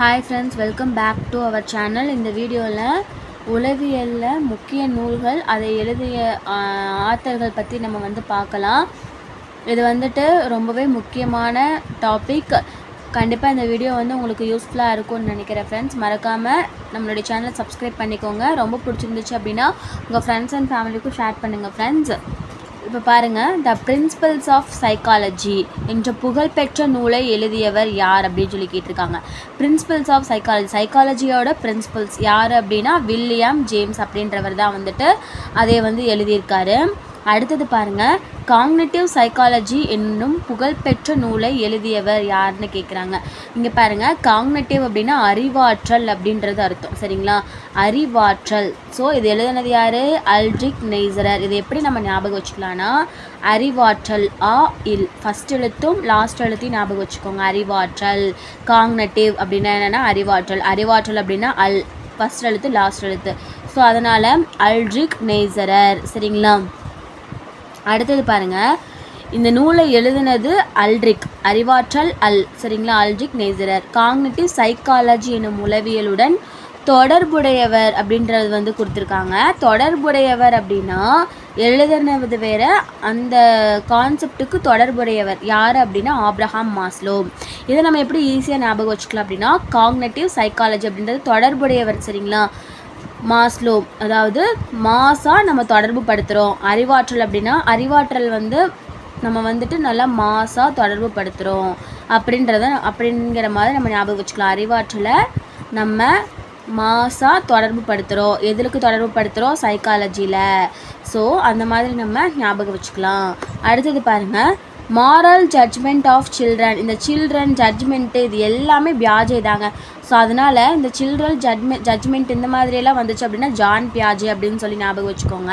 Hi friends, welcome back to our channel. இந்த வீடியோவில் உளவியலில் முக்கிய நூல்கள், அதை எழுதிய ஆத்தர்கள் பற்றி நம்ம பார்க்கலாம். இது ரொம்பவே முக்கியமான டாபிக். கண்டிப்பாக இந்த வீடியோ உங்களுக்கு யூஸ்ஃபுல்லாக இருக்கும்னு நினைக்கிறேன் ஃப்ரெண்ட்ஸ். மறக்காமல் நம்மளுடைய சேனலை சப்ஸ்கிரைப் பண்ணிக்கோங்க. ரொம்ப பிடிச்சிருந்துச்சு அப்படின்னா உங்கள் ஃப்ரெண்ட்ஸ் அண்ட் ஃபேமிலிக்கும் ஷேர் பண்ணுங்கள் ஃப்ரெண்ட்ஸ். இப்போ பாருங்கள், த பிரின்சிபல்ஸ் ஆஃப் சைக்காலஜி என்ற புகழ்பெற்ற நூலை எழுதியவர் யார் அப்படின்னு சொல்லி கேட்டிருக்காங்க. பிரின்சிபல்ஸ் ஆஃப் சைக்காலஜியோட பிரின்சிபல்ஸ் யார் அப்படின்னா வில்லியம் ஜேம்ஸ் அப்படின்றவர் தான் அதை எழுதியிருக்காரு. அடுத்தது பாருங்கள், காக்னிட்டிவ் சைக்காலஜி என்னும் புகழ்பெற்ற நூலை எழுதியவர் யாருன்னு கேட்குறாங்க. இங்கே பாருங்கள், காக்னிட்டிவ் அப்படின்னா அறிவாற்றல் அப்படின்றது அர்த்தம், சரிங்களா? அறிவாற்றல். ஸோ இது எழுதினது யார்? அல்ட்ரிக் நெய்சரர். இது எப்படி நம்ம ஞாபகம் வச்சுக்கலான்னா, அறிவாற்றல் இல் ஃபஸ்ட் எழுத்தும் லாஸ்ட் எழுத்தையும் ஞாபகம் வச்சுக்கோங்க. அறிவாற்றல். காக்னிட்டிவ் அப்படின்னா என்னென்னா அறிவாற்றல். அறிவாற்றல் அப்படின்னா ஃபஸ்ட் எழுத்து லாஸ்ட் எழுத்து. ஸோ அதனால் அல்ட்ரிக் நெய்சரர், சரிங்களா? அடுத்தது பாருங்கள், இந்த நூலை எழுதினது அல்ட்ரிக், அறிவாற்றல் சரிங்களா? அல்ட்ரிக் நெய்சரர். காக்னிட்டிவ் சைக்காலஜி எனும் உளவியலுடன் தொடர்புடையவர் அப்படின்றது கொடுத்துருக்காங்க. தொடர்புடையவர் அப்படின்னா எழுதினது வேற, அந்த கான்செப்டுக்கு தொடர்புடையவர் யார் அப்படின்னா ஆப்ரஹாம் மாஸ்லோ. இதை நம்ம எப்படி ஈஸியாக ஞாபகம் வச்சுக்கலாம் அப்படின்னா, காக்னிட்டிவ் சைக்காலஜி அப்படின்றது தொடர்புடையவர், சரிங்களா? மாஸ்லோ, அதாவது மாஸாக நம்ம தொடர்பு படுத்துகிறோம். அறிவாற்றல் அப்படின்னா அறிவாற்றல் நம்ம நல்லா மாஸாக தொடர்பு படுத்துகிறோம் அப்படிங்கிற மாதிரி நம்ம ஞாபகம் வச்சுக்கலாம். அறிவாற்றலை நம்ம மாஸாக தொடர்பு படுத்துகிறோம். எதுக்கு தொடர்பு படுத்துகிறோம்? சைக்காலஜியில். ஸோ அந்த மாதிரி நம்ம ஞாபகம் வச்சுக்கலாம். அடுத்தது பாருங்கள், மாரல் ஜட்ஜ்மெண்ட் ஆஃப் சில்ட்ரன். இந்த சில்ட்ரன் ஜட்ஜ்மெண்ட்டு இது எல்லாமே பியாஜே தாங்க. ஸோ அதனால் இந்த சில்ட்ரன் ஜட்ஜ்மெண்ட் இந்த மாதிரியெல்லாம் வந்துச்சு அப்படின்னா ஜான் பியாஜே அப்படின்னு சொல்லி ஞாபகம் வச்சுக்கோங்க.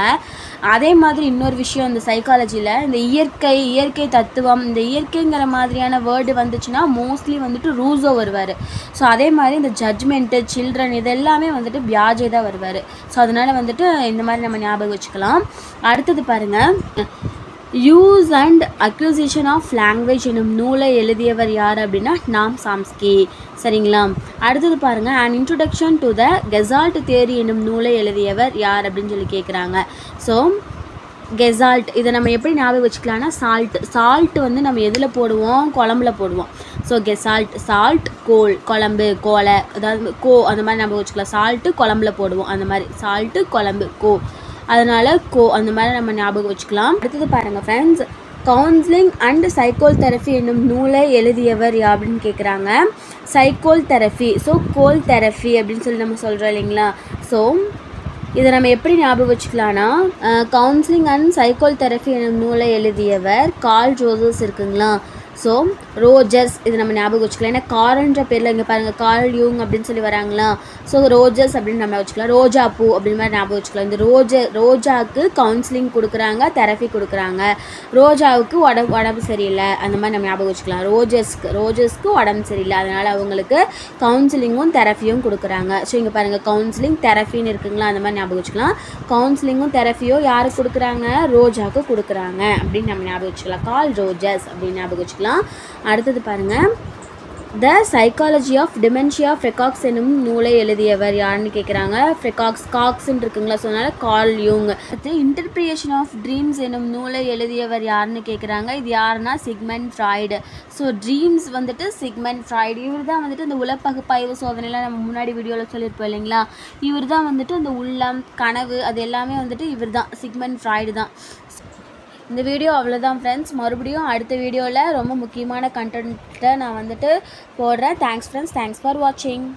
அதே மாதிரி இன்னொரு விஷயம், இந்த சைக்காலஜியில் இந்த இயற்கை தத்துவம், இந்த இயற்கைங்கிற மாதிரியான வேர்டு வந்துச்சுன்னா மோஸ்ட்லி ரூசோ வருவார். ஸோ அதே மாதிரி இந்த ஜட்ஜ்மெண்ட்டு, சில்ட்ரன் இது எல்லாமே பியாஜே தான் வருவார். ஸோ அதனால் இந்த மாதிரி நம்ம ஞாபகம் வச்சுக்கலாம். அடுத்தது பாருங்கள், use and acquisition of language எனும் நூலை எழுதியவர் யார் அப்படின்னா நாம் சாம்ஸ்கி, சரிங்களா? அடுத்தது பாருங்கள், and introduction to the Gestalt theory எனும் நூலை எழுதியவர் யார் அப்படின்னு சொல்லி கேட்குறாங்க. ஸோ கெசால்ட் இதை நம்ம எப்படி ஞாபகம் வச்சுக்கலாம்னா, சால்ட் நம்ம எதில் போடுவோம்? குழம்புல போடுவோம். ஸோ கெசால்ட், சால்ட், கோல், குழம்பு, கோலை, அதாவது அந்த மாதிரி ஞாபகம் வச்சுக்கலாம். சால்ட்டு குழம்புல போடுவோம், அந்த மாதிரி சால்ட்டு குழம்பு அதனால் அந்த மாதிரி நம்ம ஞாபகம் வச்சுக்கலாம். அடுத்தது பாருங்கள் ஃப்ரெண்ட்ஸ், கவுன்சிலிங் அண்ட் சைக்கோல் தெரப்பி என்னும் நூலை எழுதியவர் அப்படின்னு கேட்குறாங்க. சைக்கோல் தெரப்பி, ஸோ கோல் தெரப்பி அப்படின்னு சொல்லி நம்ம சொல்கிறோம் இல்லைங்களா? ஸோ இதை நம்ம எப்படி ஞாபகம் வச்சுக்கலான்னா, கவுன்சிலிங் அண்ட் சைக்கோல் தெரப்பி என்னும் நூலை எழுதியவர் கார்ல் ரோஜர்ஸ் இருக்குங்களா? ஸோ ரோஜர்ஸ் இது நம்ம ஞாபகம் வச்சுக்கலாம். ஏன்னா கார்ன்ற பேரில் இங்கே பாருங்கள், கார்ல் யூங் அப்படின்னு சொல்லி வராங்களா? ஸோ ரோஜர்ஸ் அப்படின்னு நம்ம வச்சுக்கலாம். ரோஜா பூ அப்படின்னு மாதிரி ஞாபகம் வச்சுக்கலாம். இந்த ரோஜாவுக்கு கவுன்சிலிங் கொடுக்குறாங்க, தெரப்பி கொடுக்குறாங்க. ரோஜாவுக்கு உடம்பு சரியில்லை, அந்த மாதிரி நம்ம ஞாபகம் வச்சுக்கலாம். ரோஜர்ஸ்க்கு உடம்பு சரியில்லை, அதனால் அவங்களுக்கு கவுன்சிலிங்கும் தெரப்பியும் கொடுக்குறாங்க. ஸோ இங்கே பாருங்கள், கவுன்சிலிங் தெரப்பின்னு இருக்குங்களா? அந்த மாதிரி ஞாபகம் வச்சுக்கலாம். கவுன்சிலிங்கும் தெரப்பியும் யாருக்கு கொடுக்குறாங்க? ரோஜாவுக்கு கொடுக்குறாங்க அப்படின்னு நம்ம ஞாபகம் வச்சுக்கலாம். கார்ல் ரோஜர்ஸ் அப்படின்னு ஞாபகம் வச்சுக்கலாம். அடுத்தது பாருங்கள், த சைக்காலஜி ஆஃப் டிமென்ஷியா ஃப்ரெகாக்ஸ் என்னும் நூலை எழுதியவர் யாருன்னு கேட்குறாங்க. காக்ஸ்ன்னு இருக்குங்களா? ஸோ அதனால் கார்ல் யூங். அடுத்து இன்டர்பிரியேஷன் ஆஃப் ட்ரீம்ஸ் என்னும் நூலை எழுதியவர் யாருன்னு கேட்குறாங்க. இது யாருன்னா Sigmund Freud. So dreams Sigmund Freud. இவர் தான் இந்த உளப்பகுப்பாய்வு சோதனைலாம் நம்ம முன்னாடி வீடியோவில் சொல்லியிருப்போம் இல்லைங்களா? இவர் தான் இந்த உள்ளம், கனவு அது எல்லாமே இவர் தான், சிக்மண்ட் ஃப்ராய்டு தான். இந்த வீடியோ அவ்வளோதான் ஃப்ரெண்ட்ஸ். மறுபடியும் அடுத்த வீடியோவில் ரொம்ப முக்கியமான கண்டென்ட்டை நான் போடுறேன். தேங்க்ஸ் ஃப்ரெண்ட்ஸ், தேங்க்ஸ் ஃபார் வாட்சிங்.